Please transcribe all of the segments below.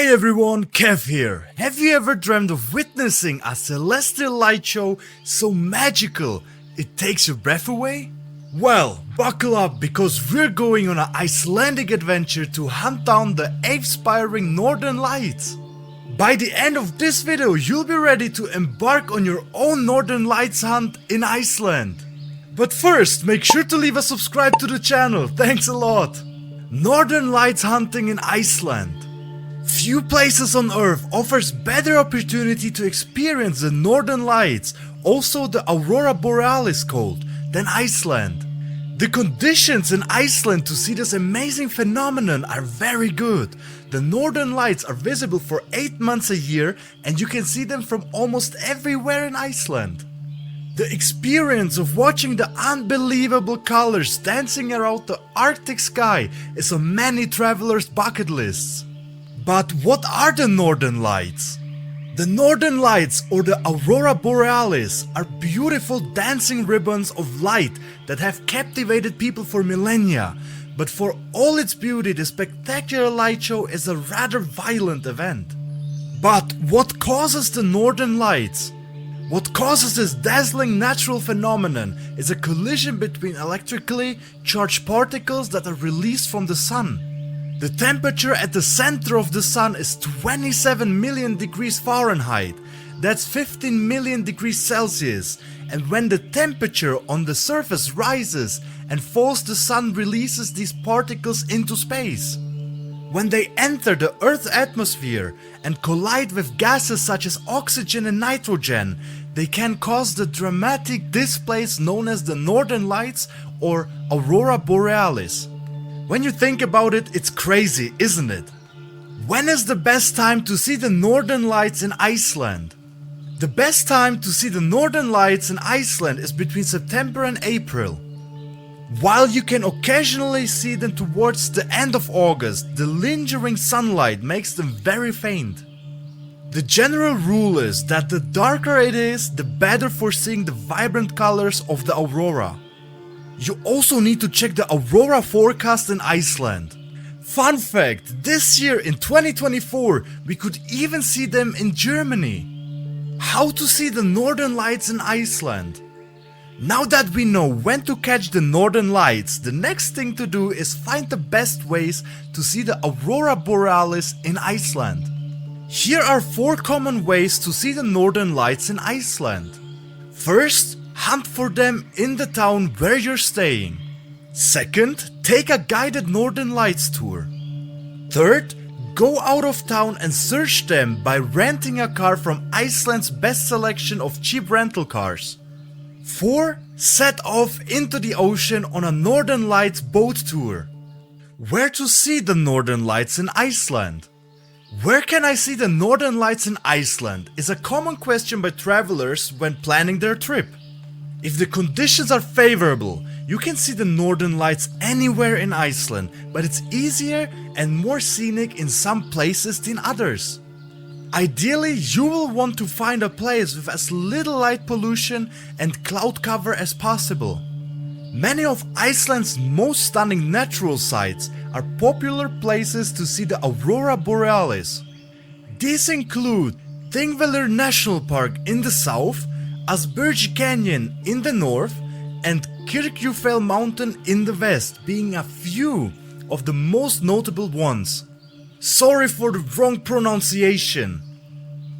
Hey everyone, Kev here. Have you ever dreamed of witnessing a celestial light show so magical it takes your breath away? Well, buckle up because we're going on an Icelandic adventure to hunt down the awe-inspiring Northern Lights. By the end of this video, you'll be ready to embark on your own Northern Lights hunt in Iceland. But first, make sure to leave a subscribe to the channel, thanks a lot. Northern Lights hunting in Iceland. Few places on Earth offers better opportunity to experience the Northern Lights, also the Aurora Borealis called, than Iceland. The conditions in Iceland to see this amazing phenomenon are very good. The Northern Lights are visible for 8 months a year and you can see them from almost everywhere in Iceland. The experience of watching the unbelievable colors dancing around the Arctic sky is on many travelers' bucket lists. But what are the Northern Lights? The Northern Lights, or the Aurora Borealis, are beautiful dancing ribbons of light that have captivated people for millennia. But for all its beauty, the spectacular light show is a rather violent event. But what causes the Northern Lights? What causes this dazzling natural phenomenon is a collision between electrically charged particles that are released from the sun. The temperature at the center of the sun is 27 million degrees Fahrenheit, that's 15 million degrees Celsius, and when the temperature on the surface rises and falls, the sun releases these particles into space. When they enter the Earth's atmosphere and collide with gases such as oxygen and nitrogen, they can cause the dramatic displays known as the Northern Lights or Aurora Borealis. When you think about it, it's crazy, isn't it? When is the best time to see the Northern Lights in Iceland? The best time to see the Northern Lights in Iceland is between September and April. While you can occasionally see them towards the end of August, the lingering sunlight makes them very faint. The general rule is that the darker it is, the better for seeing the vibrant colors of the aurora. You also need to check the aurora forecast in Iceland. Fun fact, this year in 2024 we could even see them in Germany. How to see the Northern Lights in Iceland? Now that we know when to catch the Northern Lights, the next thing to do is find the best ways to see the Aurora Borealis in Iceland. Here are 4 common ways to see the Northern Lights in Iceland. First, hunt for them in the town where you're staying. Second, take a guided Northern Lights tour. Third, go out of town and search them by renting a car from Iceland's best selection of cheap rental cars. 4. Set off into the ocean on a Northern Lights boat tour. Where to see the Northern Lights in Iceland? Where can I see the Northern Lights in Iceland is a common question by travelers when planning their trip. If the conditions are favorable, you can see the Northern Lights anywhere in Iceland, but it's easier and more scenic in some places than others. Ideally, you will want to find a place with as little light pollution and cloud cover as possible. Many of Iceland's most stunning natural sights are popular places to see the Aurora Borealis. These include Thingvellir National Park in the south, Asperge Canyon in the north, and Kirkjufell Mountain in the west being a few of the most notable ones. Sorry for the wrong pronunciation.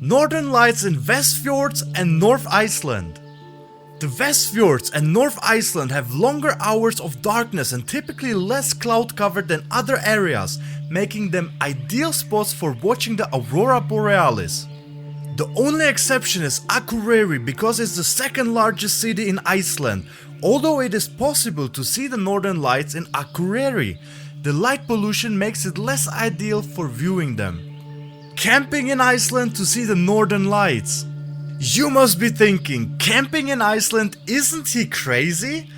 Northern Lights in Westfjords and North Iceland. The Westfjords and North Iceland have longer hours of darkness and typically less cloud cover than other areas, making them ideal spots for watching the Aurora Borealis. The only exception is Akureyri because it's the second largest city in Iceland. Although it is possible to see the Northern Lights in Akureyri, the light pollution makes it less ideal for viewing them. Camping in Iceland to see the Northern Lights. You must be thinking, camping in Iceland, isn't he crazy?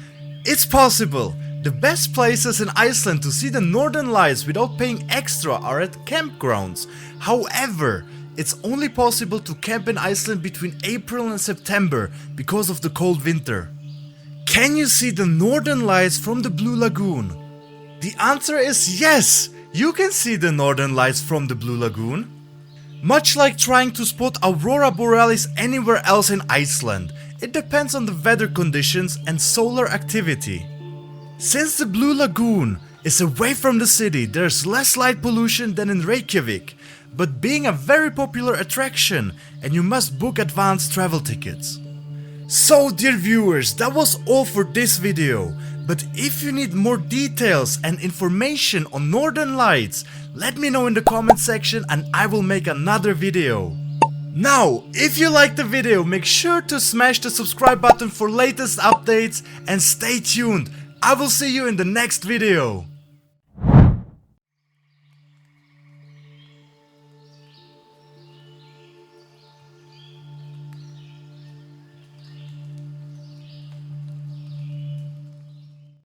It's possible. The best places in Iceland to see the Northern Lights without paying extra are at campgrounds. However, it's only possible to camp in Iceland between April and September because of the cold winter. Can you see the Northern Lights from the Blue Lagoon? The answer is yes! You can see the Northern Lights from the Blue Lagoon. Much like trying to spot Aurora Borealis anywhere else in Iceland, it depends on the weather conditions and solar activity. Since the Blue Lagoon is away from the city, there's less light pollution than in Reykjavik, but being a very popular attraction and you must book advanced travel tickets. So dear viewers, that was all for this video, but if you need more details and information on Northern Lights, let me know in the comment section and I will make another video. Now, if you liked the video, make sure to smash the subscribe button for latest updates and stay tuned. I will see you in the next video.